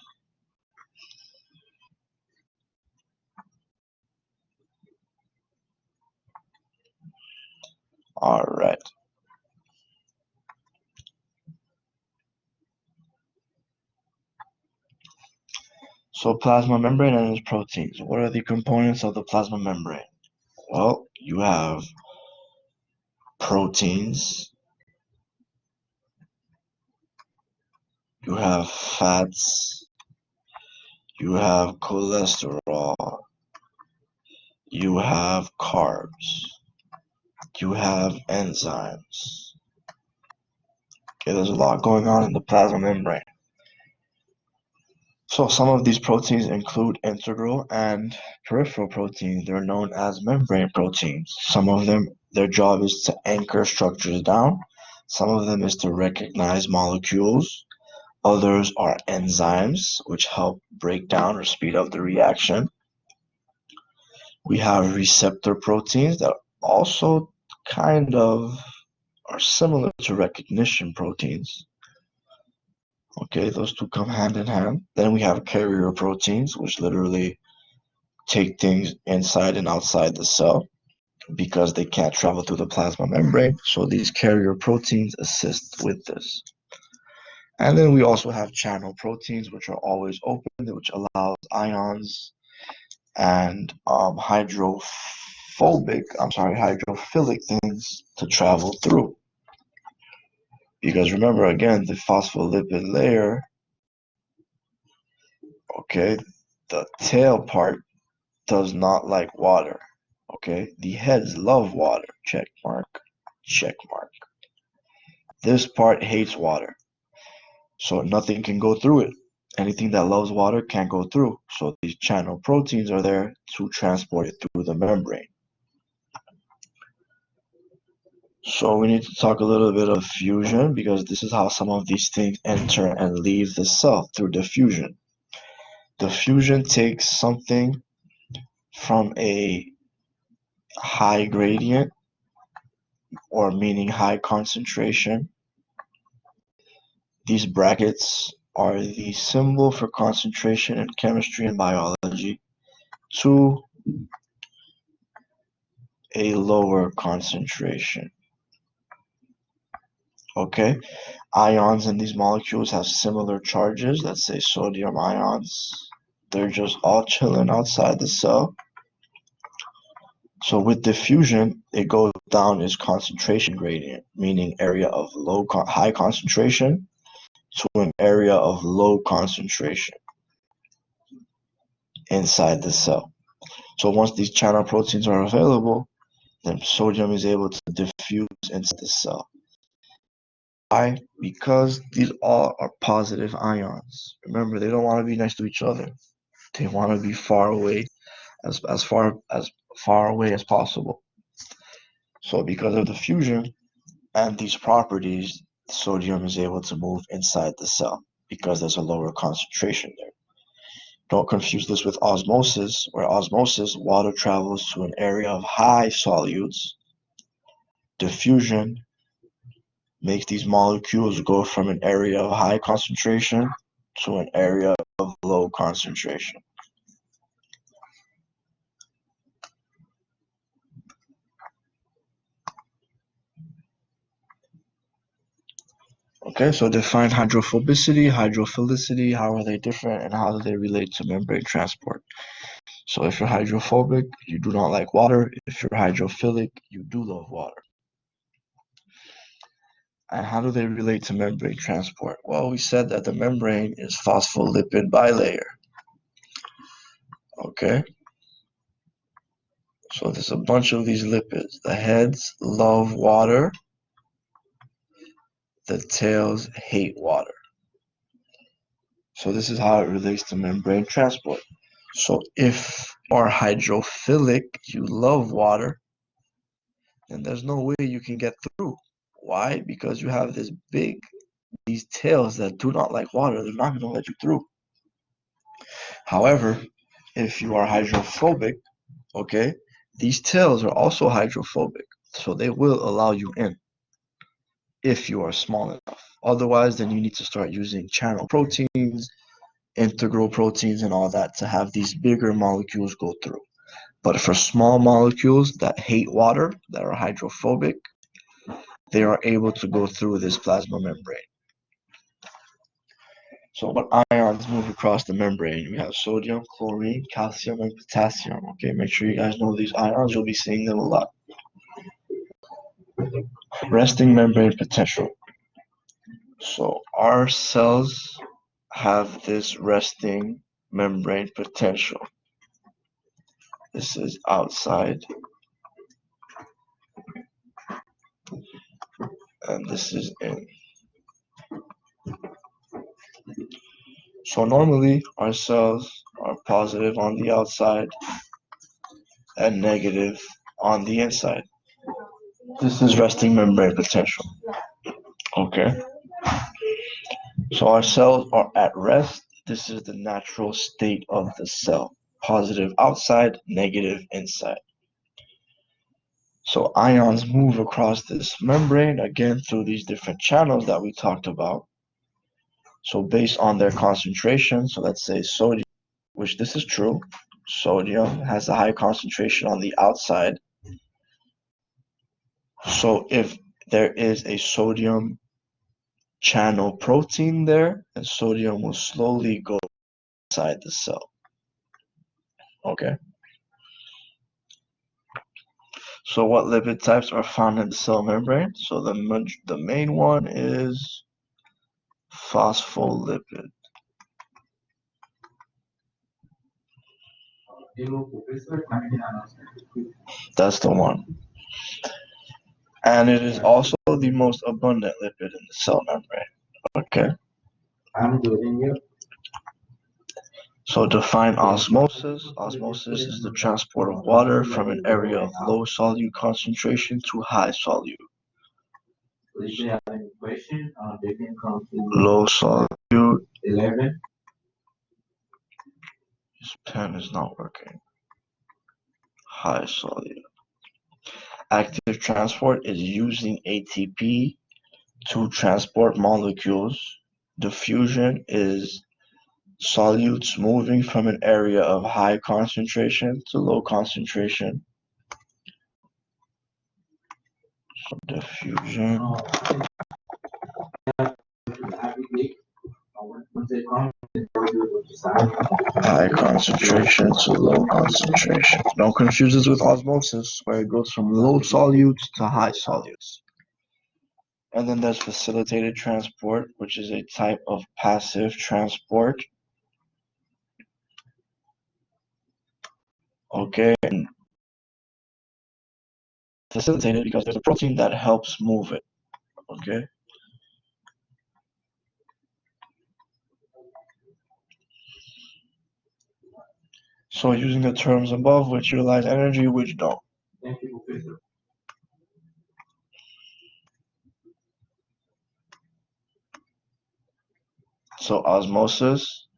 All right. So plasma membrane and its proteins. What are the components of the plasma membrane? Well, you have proteins, you have fats, you have cholesterol, you have carbs, you have enzymes. Okay, there's a lot going on in the plasma membrane. So some of these proteins include integral and peripheral proteins. They're known as membrane proteins. Some of them, their job is to anchor structures down. Some of them is to recognize molecules. Others are enzymes, which help break down or speed up the reaction. We have receptor proteins that also kind of are similar to recognition proteins. Okay, those two come hand in hand. Then we have carrier proteins, which literally take things inside and outside the cell because they can't travel through the plasma membrane. So these carrier proteins assist with this. And then we also have channel proteins, which are always open, which allows ions and hydrophilic things to travel through. Because remember, again, the phospholipid layer, okay, the tail part does not like water. Okay, the heads love water. Check mark, check mark. This part hates water, so nothing can go through it. Anything that loves water can't go through. So these channel proteins are there to transport it through the membrane. So we need to talk a little bit of fusion because this is how some of these things enter and leave the cell through diffusion. Diffusion takes something from a high gradient or meaning high concentration. These brackets are the symbol for concentration in chemistry and biology to a lower concentration. Okay, ions in these molecules have similar charges. Let's say sodium ions. They're just all chilling outside the cell. So with diffusion, it goes down its concentration gradient, meaning area of high concentration to an area of low concentration inside the cell. So once these channel proteins are available, then sodium is able to diffuse into the cell. Why? Because these all are positive ions. Remember, they don't want to be next to each other. They want to be far away, as far away as possible. So because of diffusion and these properties, sodium is able to move inside the cell because there's a lower concentration there. Don't confuse this with osmosis, where osmosis, water travels to an area of high solutes. Diffusion makes these molecules go from an area of high concentration to an area of low concentration. Okay, so define hydrophobicity, hydrophilicity, how are they different, and how do they relate to membrane transport? So if you're hydrophobic, you do not like water. If you're hydrophilic, you do love water. And how do they relate to membrane transport? Well, we said that the membrane is phospholipid bilayer. Okay, so there's a bunch of these lipids. The heads love water, the tails hate water. So this is how it relates to membrane transport. So if you are hydrophilic, you love water, then there's no way you can get through. Why? Because you have these tails that do not like water. They're not going to let you through. However, if you are hydrophobic, okay, these tails are also hydrophobic, so they will allow you in if you are small enough. Otherwise, then you need to start using channel proteins, integral proteins, and all that to have these bigger molecules go through. But for small molecules that hate water, that are hydrophobic, they are able to go through this plasma membrane. So what ions move across the membrane? We have sodium, chlorine, calcium, and potassium. Okay, make sure you guys know these ions. You'll be seeing them a lot. Resting membrane potential. So our cells have this resting membrane potential. This is outside, and this is in. So normally our cells are positive on the outside and negative on the inside. This is resting membrane potential. Okay. So our cells are at rest. This is the natural state of the cell. Positive outside, negative inside. So ions move across this membrane, again, through these different channels that we talked about. So based on their concentration, so let's say sodium, which this is true, sodium has a high concentration on the outside. So if there is a sodium channel protein there, and sodium will slowly go inside the cell. Okay. So what lipid types are found in the cell membrane? So the main one is phospholipid. That's the one. And it is also the most abundant lipid in the cell membrane. Okay. So define osmosis. Osmosis is the transport of water from an area of low solute concentration to high solute. Low solute. 11. This pen is not working. High solute. Active transport is using ATP to transport molecules. Diffusion is solutes moving from an area of high concentration to low concentration. Diffusion. High concentration to low concentration. Don't confuse this with osmosis, where it goes from low solutes to high solutes. And then there's facilitated transport, which is a type of passive transport. Okay, and facilitated because there's a protein that helps move it. Okay. So using the terms above, which utilize energy, which don't. So osmosis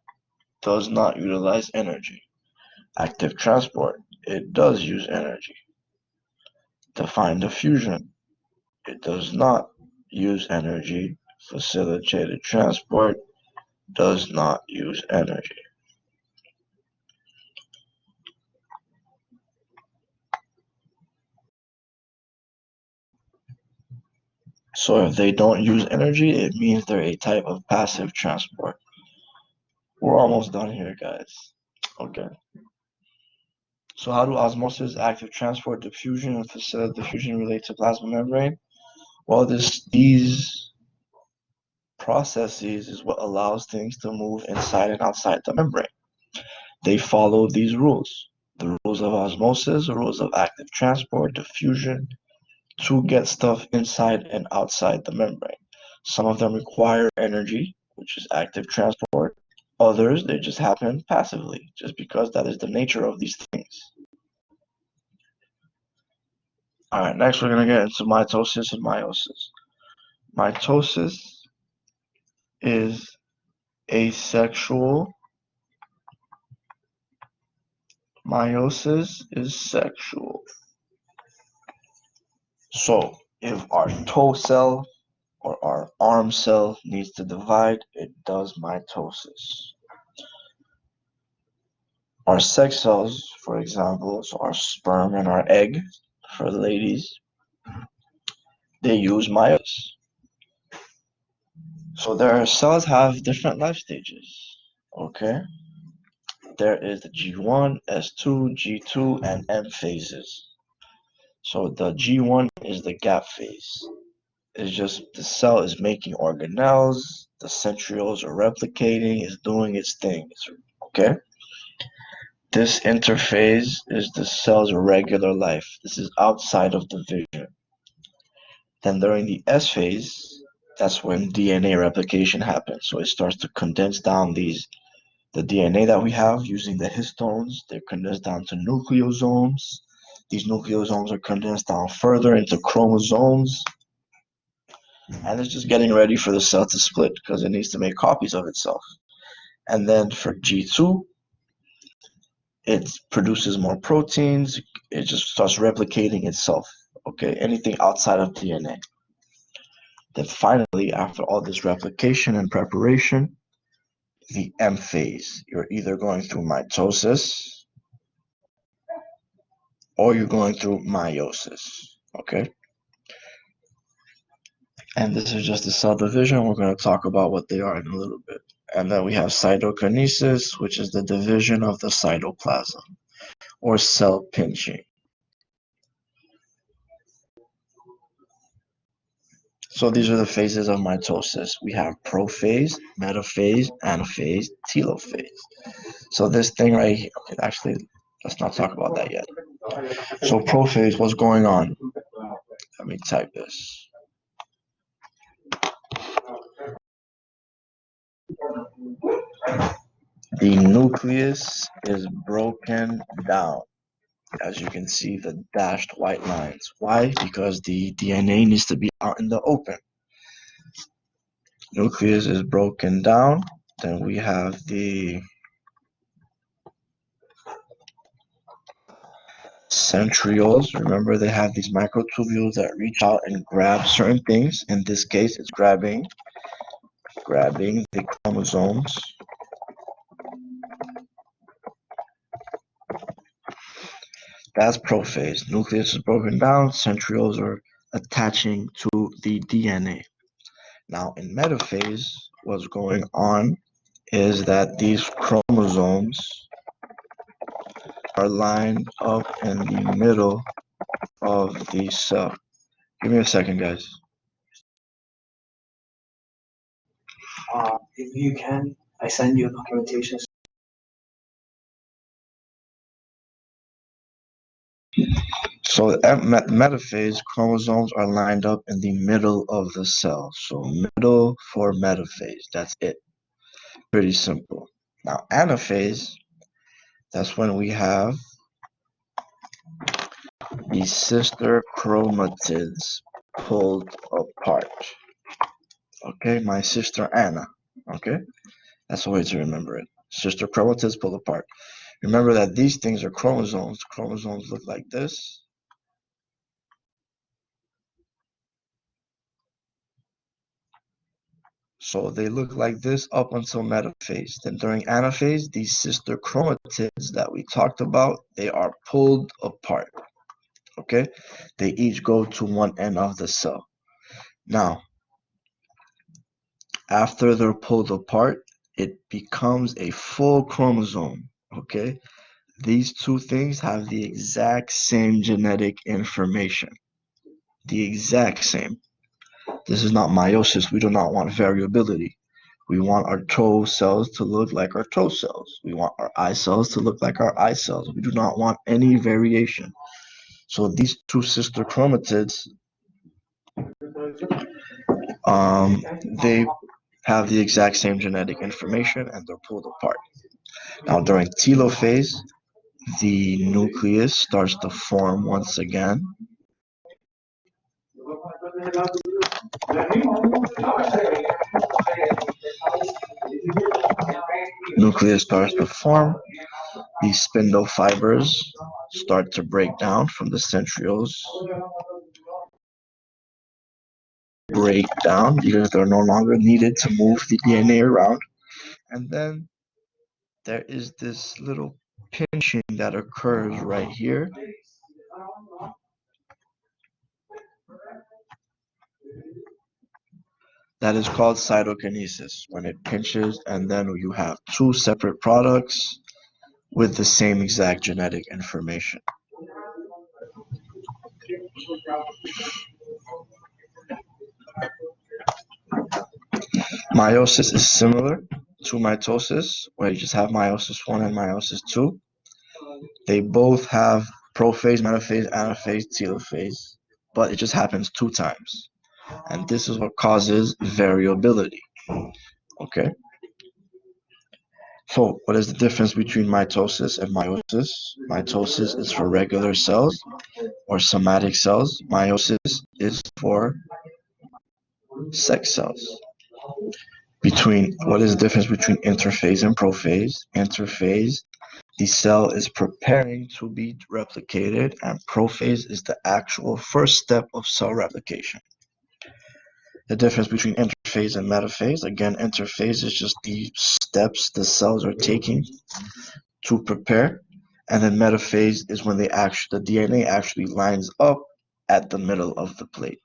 does not utilize energy. Active transport, it does use energy. Define diffusion, it does not use energy. Facilitated transport does not use energy. So if they don't use energy, it means they're a type of passive transport. We're almost done here, guys. Okay. So how do osmosis, active transport, diffusion, and facilitated diffusion relate to plasma membrane? Well, these processes is what allows things to move inside and outside the membrane. They follow these rules. The rules of osmosis, the rules of active transport, diffusion, to get stuff inside and outside the membrane. Some of them require energy, which is active transport. Others, they just happen passively, just because that is the nature of these things. All right, next we're going to get into mitosis and meiosis. Mitosis is asexual. Meiosis is sexual. So if our toe cell or our arm cell needs to divide, it does mitosis. Our sex cells, for example, so our sperm and our egg for the ladies, they use meiosis. So their cells have different life stages. Okay? There is the G1, S2, G2, and M phases. So the G1 is the gap phase. It's just the cell is making organelles, the centrioles are replicating, is doing its thing. Okay? This interphase is the cell's regular life. This is outside of division. Then during the S phase, that's when DNA replication happens. So it starts to condense down the DNA that we have using the histones. They're condensed down to nucleosomes. These nucleosomes are condensed down further into chromosomes. And it's just getting ready for the cell to split because it needs to make copies of itself. And then for G2, it produces more proteins. It just starts replicating itself. Okay, anything outside of DNA. Then finally, after all this replication and preparation, the M phase. You're either going through mitosis or you're going through meiosis. Okay? And this is just the cell division. We're going to talk about what they are in a little bit. And then we have cytokinesis, which is the division of the cytoplasm, or cell pinching. So these are the phases of mitosis. We have prophase, metaphase, anaphase, telophase. So this thing right here, okay, actually, let's not talk about that yet. So prophase, what's going on? Let me type this. The nucleus is broken down. As you can see, the dashed white lines. Why? Because the DNA needs to be out in the open. Nucleus is broken down. Then we have the centrioles. Remember, they have these microtubules that reach out and grab certain things. In this case, it's grabbing the chromosomes. That's prophase. Nucleus is broken down. Centrioles are attaching to the DNA. Now, in metaphase, what's going on is that these chromosomes are lined up in the middle of the cell. Give me a second, guys. If you can, I send you documentation. So metaphase, chromosomes are lined up in the middle of the cell. So middle for metaphase, that's it. Pretty simple. Now anaphase, that's when we have the sister chromatids pulled apart. Okay, my sister Anna. Okay, that's the way to remember it. Sister chromatids pulled apart. Remember that these things are chromosomes. Chromosomes look like this. So they look like this up until metaphase. Then during anaphase, these sister chromatids that we talked about, they are pulled apart. Okay, they each go to one end of the cell. Now, after they're pulled apart, it becomes a full chromosome, okay? These two things have the exact same genetic information. The exact same. This is not meiosis. We do not want variability. We want our toe cells to look like our toe cells. We want our eye cells to look like our eye cells. We do not want any variation. So these two sister chromatids, they have the exact same genetic information and they're pulled apart. Now during telophase, the nucleus starts to form once again. Nucleus starts to form. These spindle fibers start to break down from the centrioles. Break down because they're no longer needed to move the DNA around. And then there is this little pinching that occurs right here. That is called cytokinesis, when it pinches and then you have two separate products with the same exact genetic information. Meiosis is similar to mitosis, where you just have meiosis 1 and meiosis 2. They both have prophase, metaphase, anaphase, telophase, but it just happens 2 times. And this is what causes variability. Okay? So, what is the difference between mitosis and meiosis? Mitosis is for regular cells or somatic cells. Meiosis is for sex cells. What is the difference between interphase and prophase? Interphase, the cell is preparing to be replicated, and prophase is the actual first step of cell replication. The difference between interphase and metaphase, again, interphase is just the steps the cells are taking to prepare, and then metaphase is when the DNA actually lines up at the middle of the plate.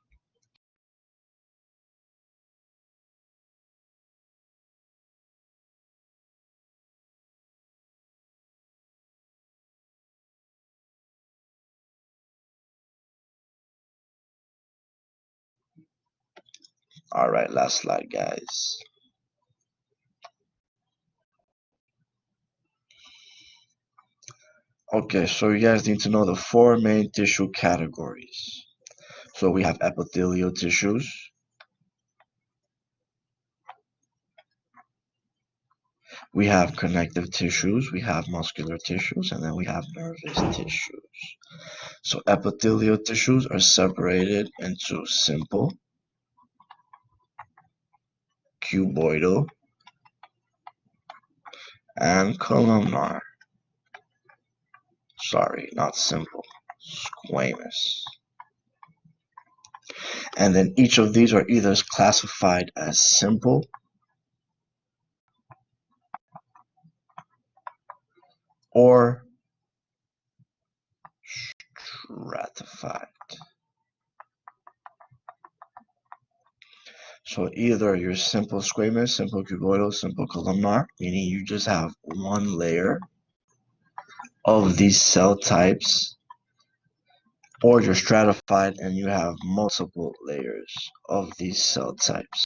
All right, last slide, guys. Okay, so you guys need to know the 4 main tissue categories. So we have epithelial tissues, we have connective tissues, we have muscular tissues, and then we have nervous tissues. So epithelial tissues are separated into simple, cuboidal, and columnar. Sorry, not simple, squamous. And then each of these are either classified as simple or stratified. So either you're simple squamous, simple cuboidal, simple columnar, meaning you just have one layer of these cell types, or you're stratified and you have multiple layers of these cell types.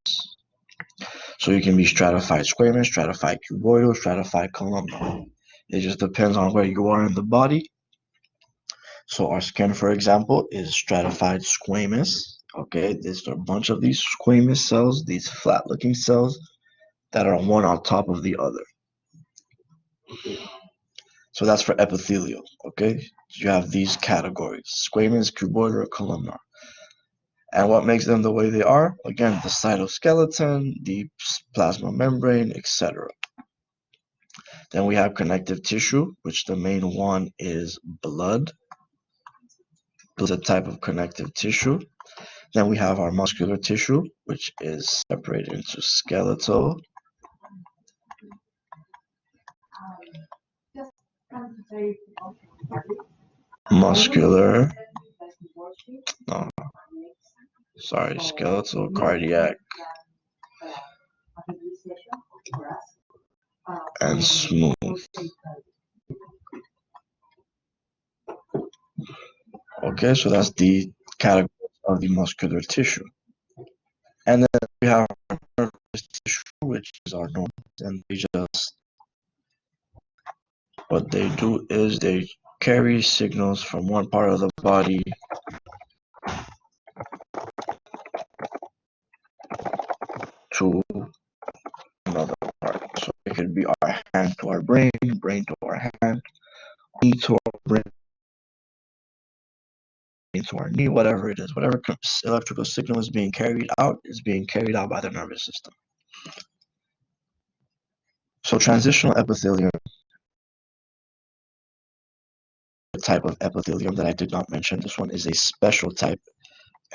So you can be stratified squamous, stratified cuboidal, stratified columnar. It just depends on where you are in the body. So our skin, for example, is stratified squamous. Okay, there's a bunch of these squamous cells, these flat-looking cells that are one on top of the other. So that's for epithelial, okay? You have these categories, squamous, cuboidal, or columnar. And what makes them the way they are? Again, the cytoskeleton, the plasma membrane, etc. Then we have connective tissue, which the main one is blood. Blood is a type of connective tissue. Then we have our muscular tissue, which is separated into skeletal, muscular, sorry, skeletal, cardiac, and smooth. Okay, so that's the category of the muscular tissue. And then we have our nervous tissue, which is our normal, and they just, what they do is they carry signals from one part of the body to another part. So it could be our hand to our brain, brain to our hand, knee to our brain, to our knee, whatever it is, whatever electrical signal is being carried out is being carried out by the nervous system. So transitional epithelium, the type of epithelium that I did not mention, this one is a special type,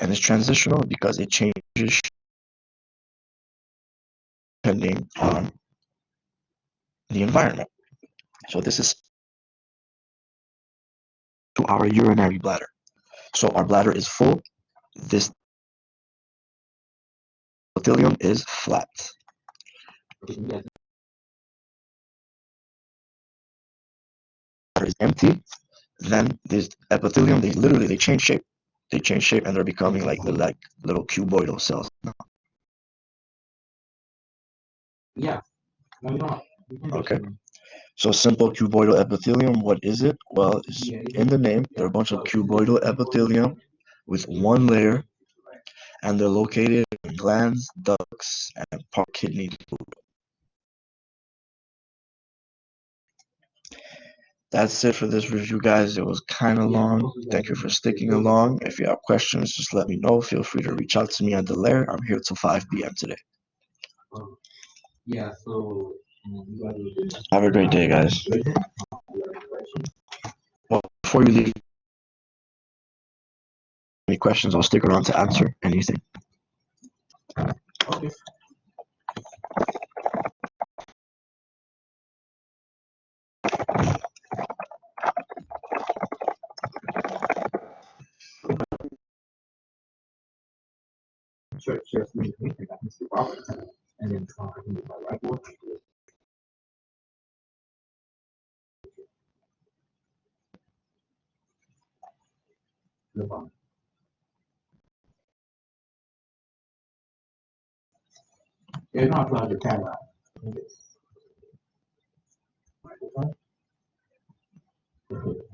and it's transitional because it changes depending on the environment. So this is to our urinary bladder. So our bladder is full, this epithelium is flat. Bladder is empty, then this epithelium, they change shape. They change shape and they're becoming like little cuboidal cells. Yeah. No, you don't. Okay. So simple cuboidal epithelium, what is it? Well, it's in the name, they're a bunch of cuboidal epithelium with one layer, and they're located in glands, ducts, and kidney. That's it for this review, guys. It was kind of long. Thank you for sticking along. If you have questions, just let me know. Feel free to reach out to me on the lair. I'm here till 5 p.m. today. Yeah, so Have a great day, guys. Well, before you leave, any questions, I'll stick around to answer anything. okay. Sure, and then I can use my whiteboard. No problem. Yeah, no, I your camera. Okay.